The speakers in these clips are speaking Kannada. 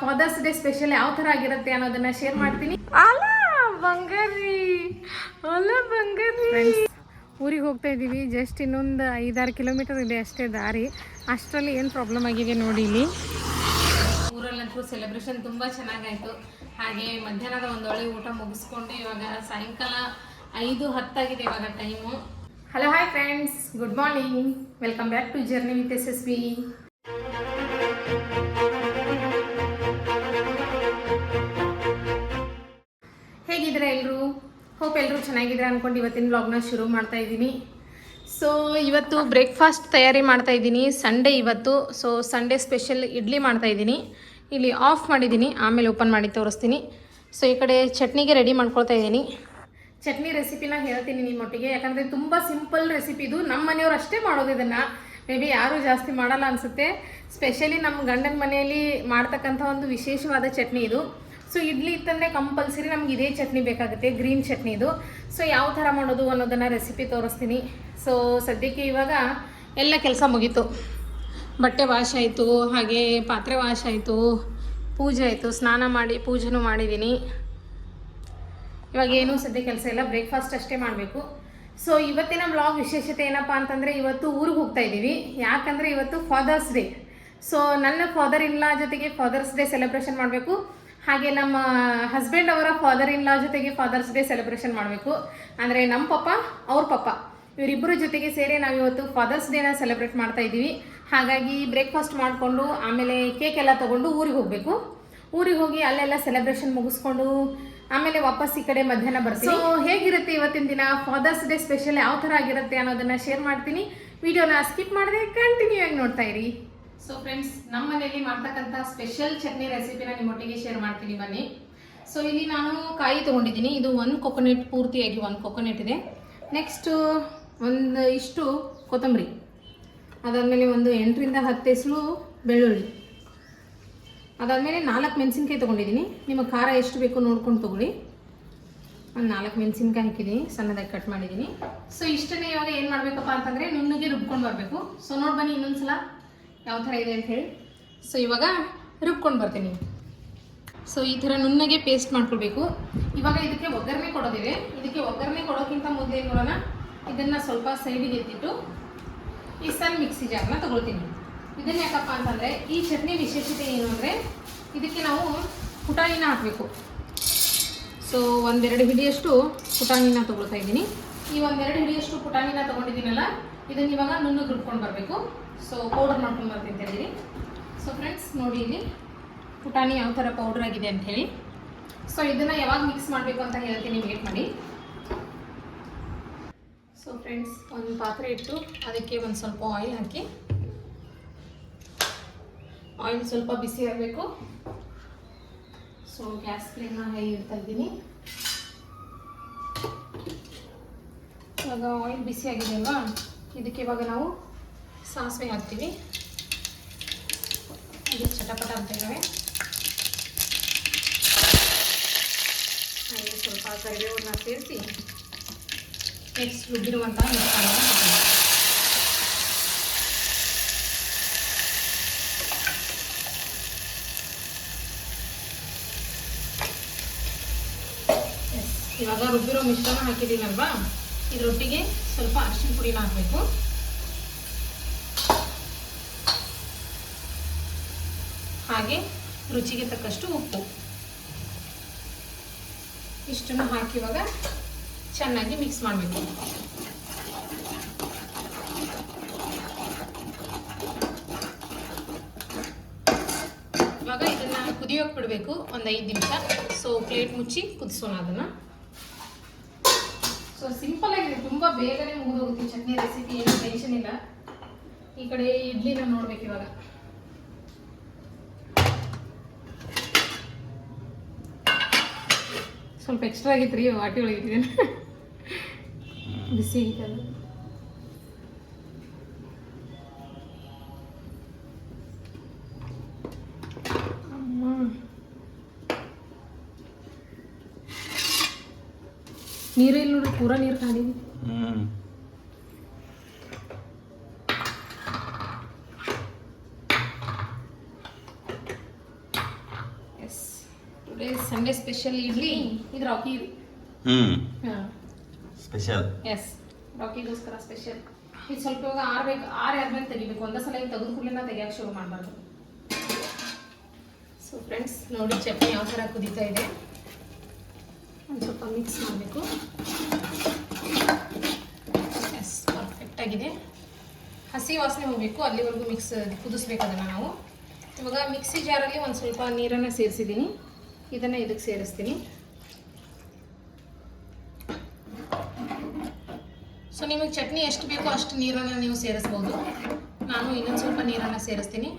ಫಾದರ್ಸ್ ಡೇ ಸ್ಪೆಷಲ್ ಯಾವ ತರ ಆಗಿರುತ್ತೆ ಅನ್ನೋದನ್ನ ಶೇರ್ ಮಾಡ್ತೀನಿ. ಅಲ್ಲ ಬಂಗಾರಿ, ಅಲ್ಲ ಬಂಗಾರಿ. ಊರಿಗೆ ಹೋಗ್ತಾ ಇದ್ದೀವಿ. ಜಸ್ಟ್ ಇನ್ನೊಂದು 5-6 ಕಿಲೋಮೀಟರ್ ಇದೆ ಅಷ್ಟೇ ದಾರಿ. ಅಷ್ಟರಲ್ಲಿ ಏನು ಪ್ರಾಬ್ಲಮ್ ಆಗಿದೆ ನೋಡಿ. ಇಲ್ಲಿ ಊರಲ್ಲಂತೂ ಸೆಲೆಬ್ರೇಷನ್ ತುಂಬ ಚೆನ್ನಾಗಾಯಿತು. ಹಾಗೆ ಮಧ್ಯಾಹ್ನದ ಒಂದೊಳ್ಳೆ ಊಟ ಮುಗಿಸ್ಕೊಂಡು ಇವಾಗ ಸಾಯಂಕಾಲ 5:10 ಇವಾಗ time. Hello hi friends, good morning, welcome back to journey with SSB. ಹೇಗಿದ್ರೆ ಎಲ್ಲರೂ? ಹೋಪ್ ಎಲ್ಲರೂ ಚೆನ್ನಾಗಿದ್ರೆ ಅಂದ್ಕೊಂಡು ಇವತ್ತಿನ ವ್ಲಾಗ್ನ ಶುರು ಮಾಡ್ತಾ ಇದ್ದೀನಿ. ಸೊ ಇವತ್ತು ಬ್ರೇಕ್ಫಾಸ್ಟ್ ತಯಾರಿ ಮಾಡ್ತಾ ಇದ್ದೀನಿ. ಸಂಡೇ ಇವತ್ತು. ಸೊ ಸಂಡೇ ಸ್ಪೆಷಲ್ ಇಡ್ಲಿ ಮಾಡ್ತಾ ಇದ್ದೀನಿ. ಇಲ್ಲಿ ಆಫ್ ಮಾಡಿದ್ದೀನಿ, ಆಮೇಲೆ ಓಪನ್ ಮಾಡಿ ತೋರಿಸ್ತೀನಿ. ಸೊ ಈ ಕಡೆ ಚಟ್ನಿಗೆ ರೆಡಿ ಮಾಡ್ಕೊಳ್ತಾ ಇದ್ದೀನಿ. ಚಟ್ನಿ ರೆಸಿಪಿನ ಹೇಳ್ತೀನಿ ನಿಮ್ಮೊಟ್ಟಿಗೆ, ಯಾಕಂದರೆ ತುಂಬ ಸಿಂಪಲ್ ರೆಸಿಪಿ ಇದು. ನಮ್ಮ ಮನೆಯವ್ರು ಅಷ್ಟೇ ಮಾಡೋದು ಇದನ್ನು, ಮೇ ಬಿ ಯಾರೂ ಜಾಸ್ತಿ ಮಾಡಲ್ಲ ಅನಿಸುತ್ತೆ. ಸ್ಪೆಷಲಿ ನಮ್ಮ ಗಂಡನ ಮನೆಯಲ್ಲಿ ಮಾಡ್ತಕ್ಕಂಥ ಒಂದು ವಿಶೇಷವಾದ ಚಟ್ನಿ ಇದು. ಸೊ ಇಡ್ಲಿ ಇತ್ತಂದರೆ ಕಂಪಲ್ಸರಿ ನಮ್ಗೆ ಇದೇ ಚಟ್ನಿ ಬೇಕಾಗುತ್ತೆ, ಗ್ರೀನ್ ಚಟ್ನಿ ಇದು. ಸೊ ಯಾವ ಥರ ಮಾಡೋದು ಅನ್ನೋದನ್ನು ರೆಸಿಪಿ ತೋರಿಸ್ತೀನಿ. ಸೊ ಸದ್ಯಕ್ಕೆ ಇವಾಗ ಎಲ್ಲ ಕೆಲಸ ಮುಗೀತು. ಬಟ್ಟೆ ವಾಶ್ ಆಯಿತು, ಹಾಗೆ ಪಾತ್ರೆ ವಾಶ್ ಆಯಿತು, ಪೂಜೆ ಆಯಿತು, ಸ್ನಾನ ಮಾಡಿ ಪೂಜೆನೂ ಮಾಡಿದ್ದೀನಿ. ಇವಾಗ ಏನೂ ಸದ್ಯ ಕೆಲಸ ಇಲ್ಲ, ಬ್ರೇಕ್ಫಾಸ್ಟ್ ಅಷ್ಟೇ ಮಾಡಬೇಕು. ಸೊ ಇವತ್ತಿನ ಬ್ಲಾಗ್ ವಿಶೇಷತೆ ಏನಪ್ಪ ಅಂತಂದರೆ, ಇವತ್ತು ಊರಿಗೆ ಹೋಗ್ತಾ ಇದ್ದೀವಿ. ಯಾಕಂದರೆ ಇವತ್ತು ಫಾದರ್ಸ್ ಡೇ. ಸೊ ನನ್ನ ಫಾದರ್ ಇನ್ ಲಾ ಜೊತೆಗೆ ಫಾದರ್ಸ್ ಡೇ ಸೆಲೆಬ್ರೇಷನ್ ಮಾಡಬೇಕು. ಹಾಗೆ ನಮ್ಮ ಹಸ್ಬೆಂಡ್ ಅವರ ಫಾದರ್ ಇನ್ ಲಾ ಜೊತೆಗೆ ಫಾದರ್ಸ್ ಡೇ ಸೆಲೆಬ್ರೇಷನ್ ಮಾಡಬೇಕು. ಅಂದರೆ ನಮ್ಮ ಪಪ್ಪ, ಅವ್ರ ಪಪ್ಪ, ಇವರಿಬ್ಬರ ಜೊತೆಗೆ ಸೇರಿ ನಾವಿವತ್ತು ಫಾದರ್ಸ್ ಡೇನ ಸೆಲೆಬ್ರೇಟ್ ಮಾಡ್ತಾ ಇದ್ದೀವಿ. ಹಾಗಾಗಿ ಬ್ರೇಕ್ಫಾಸ್ಟ್ ಮಾಡಿಕೊಂಡು ಆಮೇಲೆ ಕೇಕ್ ಎಲ್ಲ ತೊಗೊಂಡು ಊರಿಗೆ ಹೋಗಬೇಕು. ಊರಿಗೆ ಹೋಗಿ ಅಲ್ಲೆಲ್ಲ ಸೆಲೆಬ್ರೇಷನ್ ಮುಗಿಸ್ಕೊಂಡು ಆಮೇಲೆ ವಾಪಸ್ ಈ ಕಡೆ ಮಧ್ಯಾಹ್ನ ಬರ್ತೀವಿ. ಸೊ ಹೇಗಿರುತ್ತೆ ಇವತ್ತಿನ ದಿನ, ಫಾದರ್ಸ್ ಡೇ ಸ್ಪೆಷಲ್ ಯಾವ ಥರ ಆಗಿರುತ್ತೆ ಅನ್ನೋದನ್ನು ಶೇರ್ ಮಾಡ್ತೀನಿ. ವಿಡಿಯೋನ ಸ್ಕಿಪ್ ಮಾಡದೆ ಕಂಟಿನ್ಯೂ ಆಗಿ ನೋಡ್ತಾ ಇರಿ. ಸೊ ಫ್ರೆಂಡ್ಸ್, ನಮ್ಮ ಮನೆಯಲ್ಲಿ ಮಾಡ್ತಕ್ಕಂಥ ಸ್ಪೆಷಲ್ ಚಟ್ನಿ ರೆಸಿಪಿನ ನಿಮ್ಮೊಟ್ಟಿಗೆ ಶೇರ್ ಮಾಡ್ತೀನಿ ಬನ್ನಿ. ಸೊ ಇಲ್ಲಿ ನಾನು ಕಾಯಿ ತೊಗೊಂಡಿದ್ದೀನಿ. ಇದು ಒಂದು ಕೊಕೊನೆಟ್, ಪೂರ್ತಿಯಾಗಿ ಒಂದು ಕೊಕೊನೆಟ್ ಇದೆ. ನೆಕ್ಸ್ಟು ಒಂದು ಇಷ್ಟು ಕೊತ್ತಂಬರಿ, ಅದಾದಮೇಲೆ ಒಂದು 8ರಿಂದ 10 ಎಸಳು ಬೆಳ್ಳುಳ್ಳಿ, ಅದಾದಮೇಲೆ 4 ಮೆಣಸಿನ್ಕಾಯಿ ತೊಗೊಂಡಿದ್ದೀನಿ. ನಿಮಗೆ ಖಾರ ಎಷ್ಟು ಬೇಕೋ ನೋಡ್ಕೊಂಡು ತೊಗೊಳ್ಳಿ. ಒಂದು 4 ಮೆಣಸಿನ್ಕಾಯಿ ಹಾಕಿದ್ದೀನಿ, ಸಣ್ಣದಾಗಿ ಕಟ್ ಮಾಡಿದ್ದೀನಿ. ಸೊ ಇಷ್ಟನ್ನೇ ಇವಾಗ ಏನು ಮಾಡಬೇಕಪ್ಪ ಅಂತಂದರೆ ನುಣ್ಣಗೆ ರುಬ್ಕೊಂಡು ಬರಬೇಕು. ಸೊ ನೋಡಿ ಬನ್ನಿ ಇನ್ನೊಂದ್ಸಲ ಯಾವ ಥರ ಇದೆ ಅಂತ ಹೇಳಿ. ಸೊ ಇವಾಗ ರುಬ್ಕೊಂಡು ಬರ್ತೀನಿ. ಸೊ ಈ ಥರ ನುಣ್ಣಗೆ ಪೇಸ್ಟ್ ಮಾಡ್ಕೊಳ್ಬೇಕು. ಇವಾಗ ಇದಕ್ಕೆ ಒಗ್ಗರಣೆ ಕೊಡೋದಿದೆ. ಇದಕ್ಕೆ ಒಗ್ಗರಣೆ ಕೊಡೋಕ್ಕಿಂತ ಮೊದಲು ಏನು ಮಾಡೋಣ, ಇದನ್ನು ಸ್ವಲ್ಪ ಸೈಡಿಗೆ ಎತ್ತಿಟ್ಟು ಈ ಸಣ್ಣ ಮಿಕ್ಸಿ ಜಾರ್ನ ತೊಗೊಳ್ತೀನಿ. ಇದನ್ನು ಯಾಕಪ್ಪ ಅಂತಂದರೆ, ಈ ಚಟ್ನಿ ವಿಶೇಷತೆ ಏನು ಅಂದರೆ, ಇದಕ್ಕೆ ನಾವು ಪುಟಾಣಿನ ಹಾಕಬೇಕು. ಸೊ 1-2 ಹಿಡಿಯಷ್ಟು ಪುಟಾಣಿನ ತೊಗೊಳ್ತಾ ಇದ್ದೀನಿ. ಈ 1-2 ಹಿಡಿಯಷ್ಟು ಪುಟಾಣಿನ ತೊಗೊಂಡಿದ್ದೀನಲ್ಲ, ಇದನ್ನು ಇವಾಗ ನುಣ್ಣಗೆ ರುಬ್ಕೊಂಡು ಬರಬೇಕು. ಸೊ ಪೌಡರ್ ಮಾಡ್ಕೊಂಡು ಬರ್ತೀನಿ ಅಂತ ಹೇಳಿರಿ. ಸೊ ಫ್ರೆಂಡ್ಸ್ ನೋಡಿ, ಇಲ್ಲಿ ಪುಟಾಣಿ ಯಾವ ಥರ ಪೌಡ್ರ್ ಆಗಿದೆ ಅಂತ ಹೇಳಿ. ಸೊ ಇದನ್ನು ಯಾವಾಗ ಮಿಕ್ಸ್ ಮಾಡಬೇಕು ಅಂತ ಹೇಳ್ತೀನಿ, ವೇಟ್ ಮಾಡಿ. ಸೊ ಫ್ರೆಂಡ್ಸ್, ಒಂದು ಪಾತ್ರೆ ಇಟ್ಟು ಅದಕ್ಕೆ ಒಂದು ಸ್ವಲ್ಪ ಆಯಿಲ್ ಹಾಕಿ, ಆಯಿಲ್ ಸ್ವಲ್ಪ ಬಿಸಿ ಆಗಬೇಕು. ಸೊ ಗ್ಯಾಸ್ ಫ್ಲೇಮ್ನ ಹೈ ಇಡ್ತಾ ಇದ್ದೀನಿ. ಇವಾಗ ಆಯಿಲ್ ಬಿಸಿ ಆಗಿದೆ ಅಲ್ವಾ, ಇದಕ್ಕೆ ಇವಾಗ ನಾವು ಸಾಸಿವೆ ಹಾಕ್ತೀವಿ. ಇದು ಚಟಪಟ ಅಂತ ಇದ್ದಾವೆ. ಹಾಗೆ ಸ್ವಲ್ಪ ಕರಿಬೇವನ್ನ ಸೇರಿಸಿ ನೆಕ್ಸ್ಟ್ ರುಬ್ಬಿರುವಂಥ ಮಿಶ್ರಣವನ್ನು ಹಾಕೋಣ. ಇವಾಗ ರುಬ್ಬಿರೋ ಮಿಶ್ರಣ ಹಾಕಿದ್ದೀನಲ್ವಾ, ಇದರೊಟ್ಟಿಗೆ ಸ್ವಲ್ಪ ಅರಿಶಿನ ಪುಡಿನ ಹಾಕಬೇಕು. ಹಾಗೆ ರುಚಿಗೆ ತಕ್ಕಷ್ಟು ಉಪ್ಪು, ಇಷ್ಟನ್ನು ಹಾಕಿ ಇವಾಗ ಚೆನ್ನಾಗಿ ಮಿಕ್ಸ್ ಮಾಡಬೇಕು. ಇವಾಗ ಇದನ್ನು ಕುದಿಯೋಕೆ ಬಿಡಬೇಕು ಒಂದು 5 ನಿಮಿಷ. ಸೊ ಪ್ಲೇಟ್ ಮುಚ್ಚಿ ಕುದಿಸೋಣ ಅದನ್ನು. ಸೊ ಸಿಂಪಲ್ ಆಗಿದೆ, ತುಂಬ ಬೇಗನೆ ಮುಗಿದೋಗುತ್ತೆ ಚಟ್ನಿ ರೆಸಿಪಿ, ಏನು ಟೆನ್ಷನ್ ಇಲ್ಲ. ಈ ಕಡೆ ಇಡ್ಲಿನ ನೋಡ್ಬೇಕು. ಇವಾಗ ಸ್ವಲ್ಪ ಎಕ್ಸ್ಟ್ರಾ ಆಗಿತ್ತು ರೀ, ವಾಟಿ ಒಳಗಿದ್ದೀನಿ, ಬಿಸಿ ಆಗಿತ್ತಲ್ಲ. ನೀರು ಇಲ್ಲಿ ನೋಡ್ರಿ, ಪೂರಾ ನೀರು ಕಾಣಿದೆ. ಸಂಡೇ ಸ್ಪೆಷಲ್ ಇಡ್ಲಿ ಇದು ರಾಕಿ. ಹಾಂ ಸ್ಪೆಷಲ್. S, ರಾಕಿಗೋಸ್ಕರ special. ಇದು ಸ್ವಲ್ಪ ಇವಾಗ ಆರ್ಮೇಲೆ ತೆಗಿಬೇಕು. ಒಂದೇ ಸಲ ತೆಗೆದು ಕೂಡಲೇ ತೆಗಿಯೋಕೆ ಶುರು ಮಾಡಬಾರ್ದು. ಸೊ ಫ್ರೆಂಡ್ಸ್ ನೋಡಿ ಚಟ್ನಿ ಯಾವ ಥರ ಕುದೀತಾ ಇದೆ. ಒಂದು ಸ್ವಲ್ಪ ಮಿಕ್ಸ್ ಮಾಡಬೇಕು. ಎಸ್, ಪರ್ಫೆಕ್ಟಾಗಿದೆ. ಹಸಿ ವಾಸನೆ ಹೋಗಬೇಕು ಅಲ್ಲಿವರೆಗೂ ಕುದಿಸ್ಬೇಕು ಅದನ್ನು ನಾವು. ಇವಾಗ ಮಿಕ್ಸಿ ಜಾರಲ್ಲಿ ಒಂದು ಸ್ವಲ್ಪ ನೀರನ್ನು ಸೇರಿಸಿದ್ದೀನಿ. ಇದನ್ನು ಇದಕ್ಕೆ ಸೇರಿಸ್ತೀನಿ. ಸೊ ನಿಮಗೆ ಚಟ್ನಿ ಎಷ್ಟು ಬೇಕೋ ಅಷ್ಟು ನೀರನ್ನು ನೀವು ಸೇರಿಸ್ಬೋದು. ನಾನು ಇನ್ನೊಂದು ಸ್ವಲ್ಪ ನೀರನ್ನು ಸೇರಿಸ್ತೀನಿ.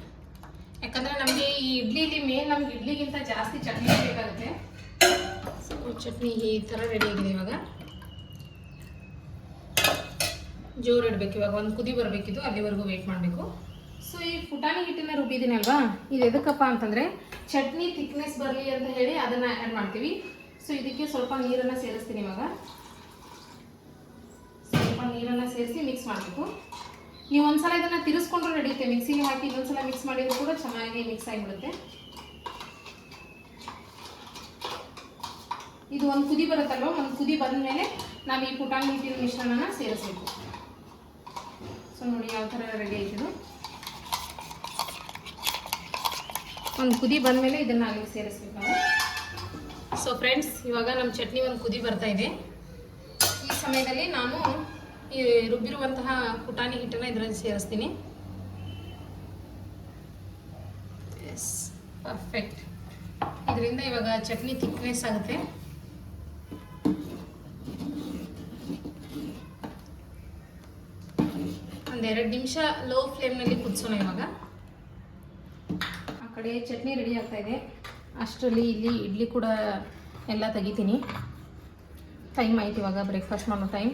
ಯಾಕಂದರೆ ನಮಗೆ ಈ ಇಡ್ಲಿಲಿ ನಮ್ಗೆ ಇಡ್ಲಿಗಿಂತ ಜಾಸ್ತಿ ಚಟ್ನಿ ಬೇಕಾಗುತ್ತೆ. ಸೊ ಚಟ್ನಿ ಈ ಥರ ರೆಡಿಯಾಗಿದೆ. ಇವಾಗ ಜೋರು ಇಡಬೇಕು. ಇವಾಗ ಒಂದು ಕುದಿ ಬರಬೇಕಿದ್ದು, ಅಲ್ಲಿವರೆಗೂ ವೆಯ್ಟ್ ಮಾಡಬೇಕು. ಸೊ ಈ ಪುಟಾಣಿ ಹಿಟ್ಟನ್ನು ರುಬ್ಬಿದ್ದೀನಿ ಅಲ್ವಾ, ಇದು ಎದಕ್ಕಪ್ಪ ಅಂತಂದರೆ ಚಟ್ನಿ ಥಿಕ್ನೆಸ್ ಬರಲಿ ಅಂತ ಹೇಳಿ ಅದನ್ನು ಆ್ಯಡ್ ಮಾಡ್ತೀವಿ. ಸೊ ಇದಕ್ಕೆ ಸ್ವಲ್ಪ ನೀರನ್ನು ಸೇರಿಸ್ತೀನಿ. ಇವಾಗ ಸ್ವಲ್ಪ ನೀರನ್ನು ಸೇರಿಸಿ ಮಿಕ್ಸ್ ಮಾಡಬೇಕು. ನೀವು ಒಂದ್ಸಲ ಇದನ್ನು ತಿರ್ಸ್ಕೊಂಡ್ರೆ ನಡೆಯುತ್ತೆ. ಮಿಕ್ಸಿಗೆ ಹಾಕಿ ಇನ್ನೊಂದ್ಸಲ ಮಿಕ್ಸ್ ಮಾಡಿದ್ರು ಕೂಡ ಚೆನ್ನಾಗಿ ಮಿಕ್ಸ್ ಆಗಿಬಿಡುತ್ತೆ. ಇದು ಒಂದು ಕುದಿ ಬರುತ್ತಲ್ವ, ಒಂದು ಕುದಿ ಬಂದ ಮೇಲೆ ನಾವು ಈ ಪುಟಾಣಿ ಹಿಟ್ಟಿನ ಮಿಶ್ರಣನ ಸೇರಿಸಬೇಕು. ಸೊ ನೋಡಿ ಯಾವ ಥರ ರೆಡಿ ಆಯ್ತಿದು. ಒಂದು ಕುದಿ ಬಂದಮೇಲೆ ಇದನ್ನು ಅಲ್ಲಿಗೆ ಸೇರಿಸ್ಬೇಕು ನಾವು. ಸೊ ಫ್ರೆಂಡ್ಸ್ ಇವಾಗ ನಮ್ಮ ಚಟ್ನಿ ಒಂದು ಕುದಿ ಬರ್ತಾ ಇದೆ. ಈ ಸಮಯದಲ್ಲಿ ನಾನು ಈ ರುಬ್ಬಿರುವಂತಹ ಪುಟಾಣಿ ಹಿಟ್ಟನ್ನು ಇದರಲ್ಲಿ ಸೇರಿಸ್ತೀನಿ. S, perfect. ಇದರಿಂದ ಇವಾಗ ಚಟ್ನಿ ಥಿಕ್ನೆಸ್ ಆಗುತ್ತೆ. ಒಂದು 2 ನಿಮಿಷ ಲೋ ಫ್ಲೇಮ್ನಲ್ಲಿ ಕುದಿಸೋಣ. ಇವಾಗ ಆ ಕಡೆ ಚಟ್ನಿ ರೆಡಿ ಆಗ್ತಾ ಇದೆ. ಅಷ್ಟರಲ್ಲಿ ಇಲ್ಲಿ ಇಡ್ಲಿ ಕೂಡ ಎಲ್ಲ ತೆಗಿತೀನಿ. ಟೈಮ್ ಆಯ್ತು ಇವಾಗ ಬ್ರೇಕ್ಫಾಸ್ಟ್ ಮಾಡೋ ಟೈಮ್.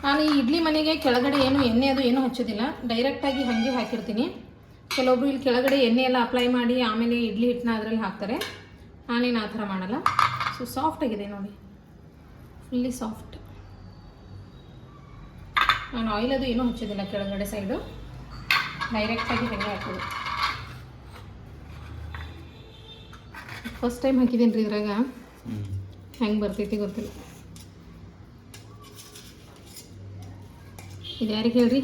ನಾನು ಈ ಇಡ್ಲಿ ಮನೆಗೆ ಕೆಳಗಡೆ ಏನು ಎಣ್ಣೆ ಅದು ಏನೂ ಹಚ್ಚೋದಿಲ್ಲ, ಡೈರೆಕ್ಟಾಗಿ ಹಾಗೆ ಹಾಕಿರ್ತೀನಿ. ಕೆಲವೊಬ್ರು ಇಲ್ಲಿ ಕೆಳಗಡೆ ಎಣ್ಣೆ ಎಲ್ಲ ಅಪ್ಲೈ ಮಾಡಿ ಆಮೇಲೆ ಇಡ್ಲಿ ಹಿಟ್ಟನ್ನ ಅದರಲ್ಲಿ ಹಾಕ್ತಾರೆ. ನಾನೇನು ಆ ಥರ ಮಾಡಲ್ಲ. ಸೊ ಸಾಫ್ಟಾಗಿದೆ ನೋಡಿ, ಫುಲ್ಲಿ ಸಾಫ್ಟ್. ನಾನು ಆಯಿಲ್ ಅದು ಏನೂ ಹಚ್ಚೋದಿಲ್ಲ ಕೆಳಗಡೆ ಸೈಡು, ಡೈರೆಕ್ಟಾಗಿ ಹಾಗೆ ಹಾಕೋದು. ಫಸ್ಟ್ ಟೈಮ್ ಹಾಕಿದ್ದೀನಿ ರೀ ಇದ್ರಾಗ, ಹೆಂಗೆ ಬರ್ತೈತಿ ಗೊತ್ತಿಲ್ಲ. ಇದು ಯಾರಿಗೆ ಹೇಳ್ರಿ?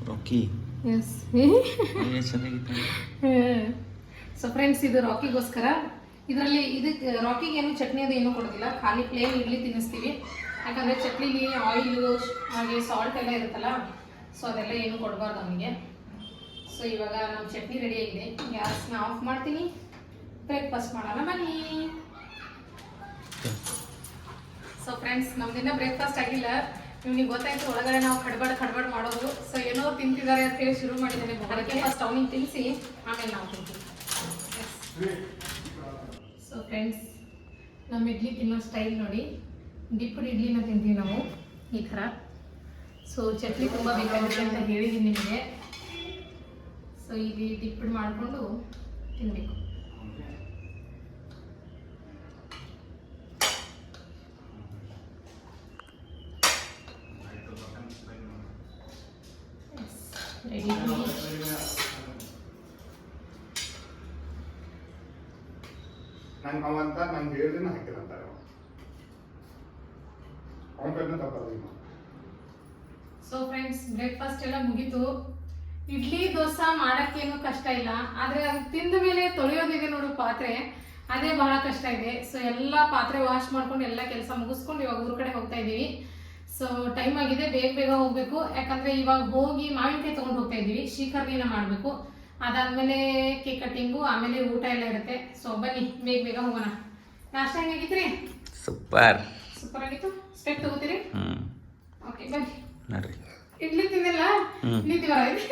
ರಾಕಿ. ಎಸ್. ಸೊ ಫ್ರೆಂಡ್ಸ್ ಇದು ರಾಕಿಗೋಸ್ಕರ. ಇದರಲ್ಲಿ ಇದಕ್ಕೆ ರಾಕಿಗೆ ಏನು ಚಟ್ನಿ ಅದು ಏನೂ ಕೊಡೋದಿಲ್ಲ, ಖಾಲಿ ಪ್ಲೇನ್ ಇಡ್ಲಿ ತಿನ್ನಿಸ್ತೀವಿ. ಯಾಕಂದರೆ ಚಟ್ನಿಲಿ ಆಯಿಲು ಹಾಗೆ ಸಾಲ್ಟ್ ಎಲ್ಲ ಇರುತ್ತಲ್ಲ, ಸೊ ಅದೆಲ್ಲ ಏನು ಕೊಡಬಾರ್ದು ಅವನಿಗೆ. ಸೊ ಇವಾಗ ನಮ್ಮ ಚಟ್ನಿ ರೆಡಿಯಾಗಿದೆ. ಗ್ಯಾಸ್ನ ಆಫ್ ಮಾಡ್ತೀನಿ, ಬ್ರೇಕ್ಫಾಸ್ಟ್ ಮಾಡೋಣ ಬನ್ನಿ. ಸೊ ಫ್ರೆಂಡ್ಸ್ ನಮ್ದಿನ್ನ ಬ್ರೇಕ್ಫಾಸ್ಟ್ ಆಗಿಲ್ಲ. ನಿಮ್ಗೆ ಗೊತ್ತಾಯ್ತು ಒಳಗಡೆ ನಾವು ಕಡ್ಬಾಡ್ ಮಾಡೋದು. ಸೊ ಏನೋ ತಿಂತಿದ್ದಾರೆ ಅಂತೇಳಿ ಶುರು ಮಾಡಿದ್ದೇನೆ. ಅದಕ್ಕೆ ಫಸ್ಟ್ ಅವನಿಗೆ ತಿನ್ನಿಸಿ ಆಮೇಲೆ ನಾವು ತಿಂತೀವಿ. ಸೊ ಫ್ರೆಂಡ್ಸ್ ನಮ್ಮ ಇಡ್ಲಿ ತಿನ್ನೋ ಸ್ಟೈಲ್ ನೋಡಿ, ಡಿಪ್ಪಡ್ ಇಡ್ಲಿನ ತಿಂತೀವಿ ನಾವು ಈ ಥರ. ಸೊ ಚಟ್ನಿ ತುಂಬ ಬೇಕಾಗುತ್ತೆ ಅಂತ ಹೇಳಿದ್ದೀನಿ ನಿಮಗೆ. ಸೊ ಇಲ್ಲಿ ಡಿಪ್ಪಡ್ ಮಾಡಿಕೊಂಡು ತಿನ್ನಬೇಕು. ರೆಡಿ. ನಂಗೆ ಅವಂತ ನಂಗೆ ಹೇಳಿದ್ರೆ ಹಾಕಿರಂತಾರೆ ಅವನ ಕಡೆನ ತಪ್ಪಾರ. ಸೊ ಫ್ರೆಂಡ್ಸ್ ಬ್ರೇಕ್ಫಾಸ್ಟ್ ಎಲ್ಲ ಮುಗೀತು. ಇಡ್ಲಿ ದೋಸೆ ಮಾಡೋಕ್ಕೇನು ಕಷ್ಟ ಇಲ್ಲ, ಆದರೆ ಅದು ತಿಂದ ಮೇಲೆ ತೊಳೆಯೋದಿದೆ ನೋಡು ಪಾತ್ರೆ, ಅದೇ ಬಹಳ ಕಷ್ಟ ಇದೆ. ಸೊ ಎಲ್ಲ ಪಾತ್ರೆ ವಾಶ್ ಮಾಡ್ಕೊಂಡು ಎಲ್ಲ ಕೆಲಸ ಮುಗಿಸ್ಕೊಂಡು ಇವಾಗ ಊರ ಕಡೆ ಹೋಗ್ತಾ ಇದ್ದೀವಿ. ಸೊ ಟೈಮ್ ಆಗಿದೆ, ಬೇಗ ಹೋಗಬೇಕು. ಯಾಕಂದರೆ ಇವಾಗ ಹೋಗಿ ಮಾವಿನಕಾಯಿ ತೊಗೊಂಡು ಹೋಗ್ತಾ ಇದ್ದೀವಿ, ಶ್ರೀಕರ್ಣಿನ ಮಾಡಬೇಕು. ಅದಾದಮೇಲೆ ಕೇಕ್ ಕಟ್ಟಿಂಗು, ಆಮೇಲೆ ಊಟ ಎಲ್ಲ ಇರುತ್ತೆ. ಸೊ ಬನ್ನಿ ಬೇಗ ಹೋಗೋಣ. ನಾಷ್ಟ ಹೆಂಗಾಗಿತ್ತು ರೀ? ಸೂಪರ್ ಆಗಿತ್ತು. ಸ್ಟೆಪ್ ತಗೋತೀರಿ? ಓಕೆ ಬನ್ನಿ. ನೋಡ್ರಿ ಇಡ್ಲಿ ತಿಂದಿಲ್ಲ, ನಿದ್ದೆ ಬರೈತಿ.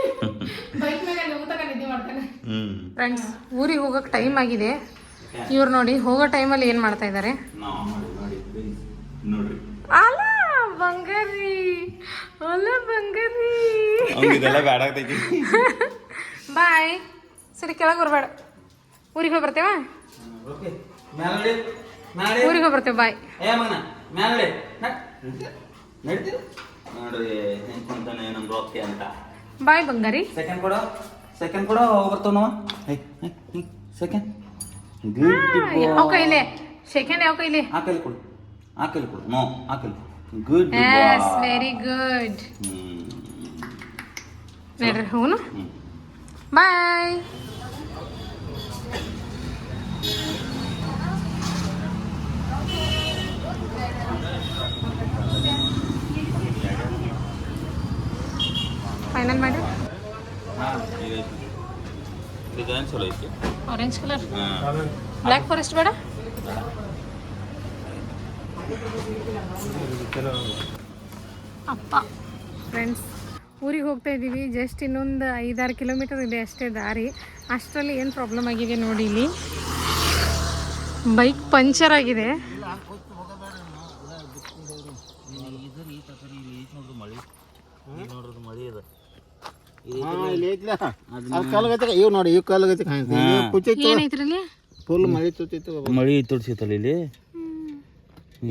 ಬೈಕ್ ಮೇಲೆ ಊಟಕ್ಕೆ ನಿದ್ದೆ ಮಾಡ್ತಾನೆ. ಫ್ರೆಂಡ್ಸ್ ಊರಿಗೆ ಹೋಗೋಕೆ ಟೈಮ್ ಆಗಿದೆ. ಇವ್ರು ನೋಡಿ ಹೋಗೋ ಟೈಮಲ್ಲಿ ಏನು ಮಾಡ್ತಾ ಇದ್ದಾರೆ. ನೋಡ್ರಿ ಅಲ್ಲ ಬಂಗಾರಿ, ಅಲ್ಲ ಬಂಗಾರಿ. ಬಾಯ್. ಸರಿ ಕೆಳಗೆ ಬರಬೇಡ, ಊರಿಗೆ ಹೋಗಿ ಬರ್ತೇವ. ಊರಿಗೆ ಹೋಗಿ ಬರ್ತೇವೆ. ಬಾಯ್. ಬಾಯ್ ಬಂಗಾರಿ. ಸೆಕೆಂಡ್ ಕೊಡ ಹೋಗಿ ಬರ್ತಾವ ನಾವು. ಸೆಕೆಂಡ್ ಯಾವ ಕೈಲಿ ಸೆಕೆಂಡ್ ಯಾವ ಕೈಲಿ ಆ ಕೈಲಿ ಕೊಡು ನೋ ಆ ಕೈಲಿ ಗುಡ್ ಎಸ್ ವೆರಿ ಗುಡ್ ನೋಡ್ರಿ ಹೋನು ಬಾಯ್ ಫೈನಲ್ ಮಾಡಿ ಡಿಸೈನ್ ಚಲೋ ಐತಿ ಆರೆಂಜ್ ಕಲರ್ ಬ್ಲ್ಯಾಕ್ ಫಾರೆಸ್ಟ್ ಬೇಡ ಅಪ್ಪ ಫ್ರೆಂಡ್ಸ್ ಊರಿಗೆ ಹೋಗ್ತಾ ಇದ್ದೀವಿ ಜಸ್ಟ್ ಇನ್ನೊಂದು 5-6 ಕಿಲೋಮೀಟರ್ ಇದೆ ಅಷ್ಟೇ ದಾರಿ ಅಷ್ಟರಲ್ಲಿ ಏನು ಪ್ರಾಬ್ಲಮ್ ಆಗಿದೆ ನೋಡಿ ಇಲ್ಲಿ ಬೈಕ್ ಪಂಚರ್ ಆಗಿದೆ ಇವ್ ನೋಡಿ ಇವ್ ಕಾಲಗೈತೆ ಏನೈತ್ರಲ್ಲಿ ಫುಲ್ ಮಳೆ ತುತ್ತಿತ್ತು ಮಳಿ ತುಡ್ಸಿತ್ತಲ್ಲ ಇಲ್ಲಿ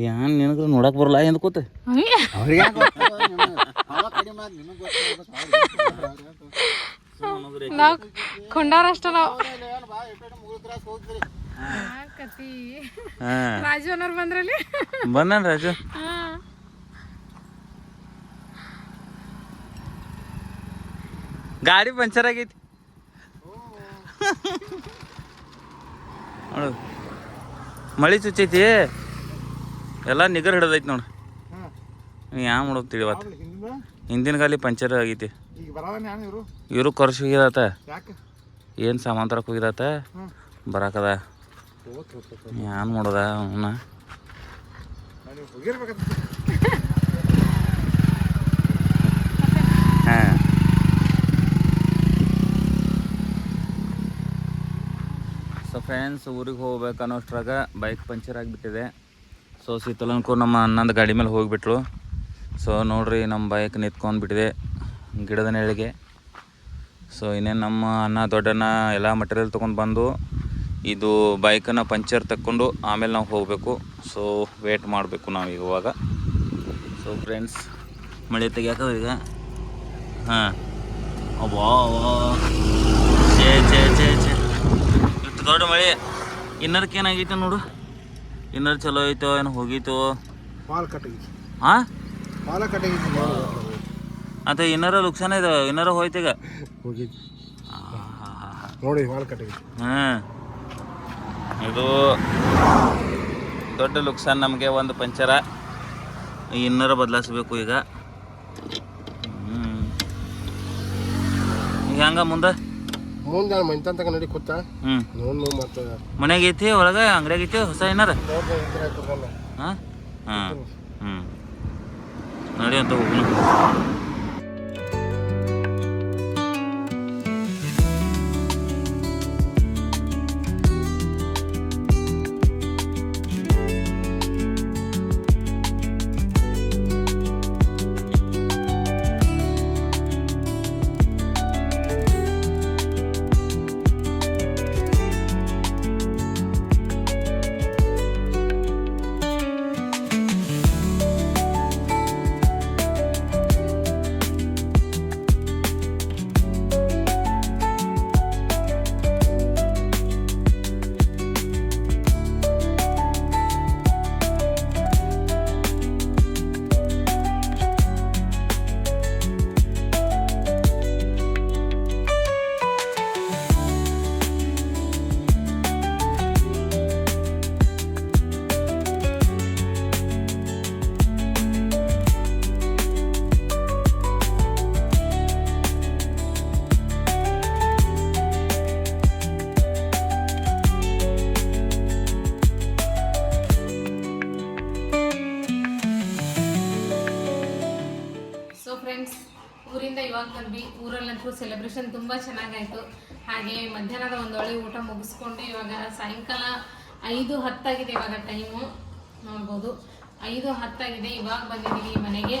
ಏನ್ ನಿನಗ ನೋಡಕ್ ಬರಲ್ಲ ಎಂದ ಕೂತ ನಾವು ಕೊಂಡಾರಷ್ಟ ನಾವು ರಾಜು ಅನ್ನೋರು ಬಂದ್ರಲ್ಲಿ ಬಂದನ್ ರಾಜು ಗಾಡಿ ಪಂಚರ್ ಆಗೈತಿ ನೋಡು ಮಳಿ ಚುಚ್ಚೈತಿ ಎಲ್ಲ ನಿಗರ್ ಹಿಡ್ದೈತಿ ನೋಡು ಯಾವ ಮಾಡೋದು ತಿಳಿವತ್ತು ಹಿಂದಿನ ಗಾಲಿ ಪಂಚರ್ ಆಗೈತಿ ಇವರು ಖರ್ಚು ಹೋಗಿರತ್ತ ಏನು ಸಾಮಾನು ತರಕ್ಕೆ ಹೋಗಿರತ್ತ ಬರಾಕದ ಏನ್ ಮಾಡೋದ ಅವನ್ನ ಹಾಂ ಸೊ ಫ್ರೆಂಡ್ಸ್ ಊರಿಗೆ ಹೋಗ್ಬೇಕು ಅನ್ನೋಷ್ಟ್ರಾಗ ಬೈಕ್ ಪಂಚರ್ ಆಗಿಬಿಟ್ಟಿದೆ ಸೊ ಶೀತಲನ್ಕು ನಮ್ಮ ಅಣ್ಣಂದು ಗಾಡಿ ಮೇಲೆ ಹೋಗಿಬಿಟ್ರು ಸೊ ನೋಡ್ರಿ ನಮ್ಮ ಬೈಕ್ ನಿಂತ್ಕೊಂಡ್ಬಿಟ್ಟಿದೆ ಗಿಡದ ನೆರಳಿಗೆ ಸೊ ಇನ್ನೇನು ನಮ್ಮ ಅಣ್ಣ ದೊಡ್ಡಣ್ಣ ಎಲ್ಲ ಮಟೀರಿಯಲ್ ತೊಗೊಂಡು ಬಂದು ಇದು ಬೈಕನ್ನು ಪಂಚರ್ ತಕ್ಕೊಂಡು ಆಮೇಲೆ ನಾವು ಹೋಗಬೇಕು ಸೊ ವೇಟ್ ಮಾಡಬೇಕು ನಾವು ಇವಾಗ ಸೊ ಫ್ರೆಂಡ್ಸ್ ಮಳೆ ತೆಗಿಯಾಕ ಈಗ ಹಾಂ ಅಬ್ಬಾ ಛೇ ಛೇ ಛೇ ಛೇ ಇಷ್ಟು ದೊಡ್ಡ ಮಳೆ ಇನ್ನರ್ಕ್ಕೆ ಏನಾಗೈತೆ ನೋಡು ಇನ್ನರ್ ಚಲೋ ಐತೋ ಏನು ಹೋಗಿತ್ತು ಹಾಂ ಅದೇ ಇನ್ನರ ಲುಕ್ಸಾನ ಇದೆ ಇನ್ನರ ಹೋಯ್ತೀಗ ನೋಡಿ ಹಾಂ ಇದು ದೊಡ್ಡ ಲುಕ್ಸಾನ್ ನಮಗೆ ಒಂದು ಪಂಚರ ಇನ್ನರ ಬದಲಾಯಿಸ್ಬೇಕು ಈಗ ಈಗ ಹಂಗ ಮುಂದೆ ಮಂತಂತ ನಡಿ ಕೂತ ಮತ್ತೆ ಮನೆಗೆ ಐತಿ ಒಳಗೆ ಅಂಗಡಿಯಾಗ ಐತಿ ಹೊಸ ಏನಾರ ಹಾಂ ಹಾಂ ಹ್ಞೂ ನಡಿ ಅಂತ ಹೋಗೋಣ ಊರಿಂದ ಇವಾಗ ಬಂದ್ವಿ ಊರಲ್ಲಂತೂ ಸೆಲೆಬ್ರೇಷನ್ ತುಂಬ ಚೆನ್ನಾಗಾಯಿತು ಹಾಗೆ ಮಧ್ಯಾಹ್ನದ ಒಂದು ಒಳ್ಳೆ ಊಟ ಮುಗಿಸ್ಕೊಂಡು ಇವಾಗ ಸಾಯಂಕಾಲ 5:10 ಆಗಿದೆ ಇವಾಗ ಟೈಮು ನೋಡ್ಬೋದು 5:10 ಆಗಿದೆ ಇವಾಗ ಬಂದಿದ್ದೀವಿ ಮನೆಗೆ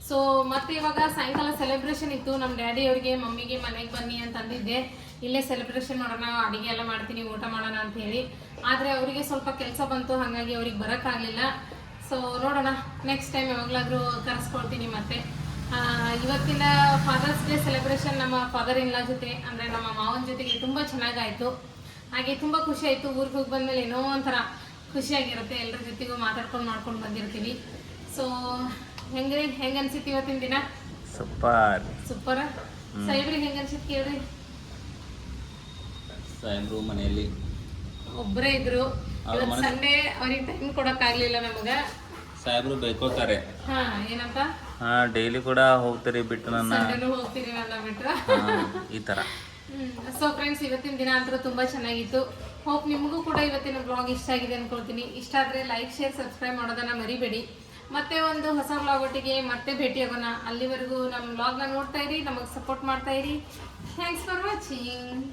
ಸೊ ಮತ್ತೆ ಇವಾಗ ಸಾಯಂಕಾಲ ಸೆಲೆಬ್ರೇಷನ್ ಇತ್ತು ನಮ್ಮ ಡ್ಯಾಡಿ ಅವ್ರಿಗೆ ಮಮ್ಮಿಗೆ ಮನೆಗೆ ಬನ್ನಿ ಅಂತ ಅಂದಿದ್ದೆ ಇಲ್ಲೇ ಸೆಲೆಬ್ರೇಷನ್ ಮಾಡೋಣ ಅಡುಗೆ ಎಲ್ಲ ಮಾಡ್ತೀನಿ ಊಟ ಮಾಡೋಣ ಅಂತ ಹೇಳಿ ಆದರೆ ಅವರಿಗೆ ಸ್ವಲ್ಪ ಕೆಲಸ ಬಂತು ಹಾಗಾಗಿ ಅವ್ರಿಗೆ ಬರೋಕ್ಕಾಗಲಿಲ್ಲ ಸೊ ನೋಡೋಣ ನೆಕ್ಸ್ಟ್ ಟೈಮ್ ಯಾವಾಗಲಾದರೂ ಕರೆಸ್ಕೊಳ್ತೀನಿ ಮತ್ತೆ ಇವತ್ತಿನ ಫಾದರ್ಸ್ ಡೇ ಸೆಲೆಬ್ರೇಷನ್ ನಮ್ಮ ಫಾದರ್ ಇನ್ ಲಾ ಜೊತೆ ಅಂದರೆ ನಮ್ಮ ಮಾವನ ಜೊತೆಗೆ ತುಂಬ ಚೆನ್ನಾಗಾಯಿತು ಹಾಗೆ ತುಂಬ ಖುಷಿ ಆಯಿತು. ಊರಿಗೆ ಹೋಗಿ ಬಂದಮೇಲೆ ಏನೋ ಒಂಥರ ಖುಷಿಯಾಗಿರುತ್ತೆ. ಎಲ್ಲರ ಜೊತೆಗೂ ಮಾತಾಡ್ಕೊಂಡು ಮಾಡ್ಕೊಂಡು ಬಂದಿರ್ತೀವಿ. ಸೊ ಹೆಂಗೆ ಅನ್ಸಿತ್ತು ಇವತ್ತಿನ ದಿನ? ಸೂಪರ್. ಸಾಹೇಬ್ರಿಗೆ ಹೆಂಗೆ ಅನ್ಸಿತ್ತು ಕೇಳ್ರಿ. ಸಾಹೇಬ್ರು ಮನೆಯಲ್ಲಿ ಒಬ್ಬರೇ ಇದ್ರು. ಇವತ್ತು ಸಂಡೇ ಅವ್ರಿಗೆ ಟೈಮ್ ಕೊಡೋಕ್ಕಾಗಲಿಲ್ಲ ನಮಗೆ. ಸಾಹೇಬ್ರು ಬೈಕೋತಾರೆ. ಏನಂತ? ಡೈಲಿ ಕೂಡ ಹೋಗ್ತೀರಿ ಬಿಟ್ಟು ನನ್ನ ಸಂಡೇನೂ ಹೋಗ್ತೀರಿ ನನ್ನ ಬಿಟ್ರೆ ಈ ಥರ. ಸೊ ಫ್ರೆಂಡ್ಸ್, ಇವತ್ತಿನ ದಿನ ಅಂತೂ ತುಂಬ ಚೆನ್ನಾಗಿತ್ತು. ಹೋಪ್ ನಿಮಗೂ ಕೂಡ ಇವತ್ತಿನ ಬ್ಲಾಗ್ ಇಷ್ಟ ಆಗಿದೆ ಅನ್ಕೊಳ್ತೀನಿ. ಇಷ್ಟ ಆದರೆ ಲೈಕ್, ಶೇರ್, ಸಬ್ಸ್ಕ್ರೈಬ್ ಮಾಡೋದನ್ನು ಮರಿಬೇಡಿ. ಮತ್ತೆ ಒಂದು ಹೊಸ ಬ್ಲಾಗ್ ಒಟ್ಟಿಗೆ ಮತ್ತೆ ಭೇಟಿಯಾಗೋಣ. ಅಲ್ಲಿವರೆಗೂ ನಮ್ಮ ಬ್ಲಾಗ್ನ ನೋಡ್ತಾ ಇರಿ, ನಮಗೆ ಸಪೋರ್ಟ್ ಮಾಡ್ತಾ ಇರಿ. Thanks for watching.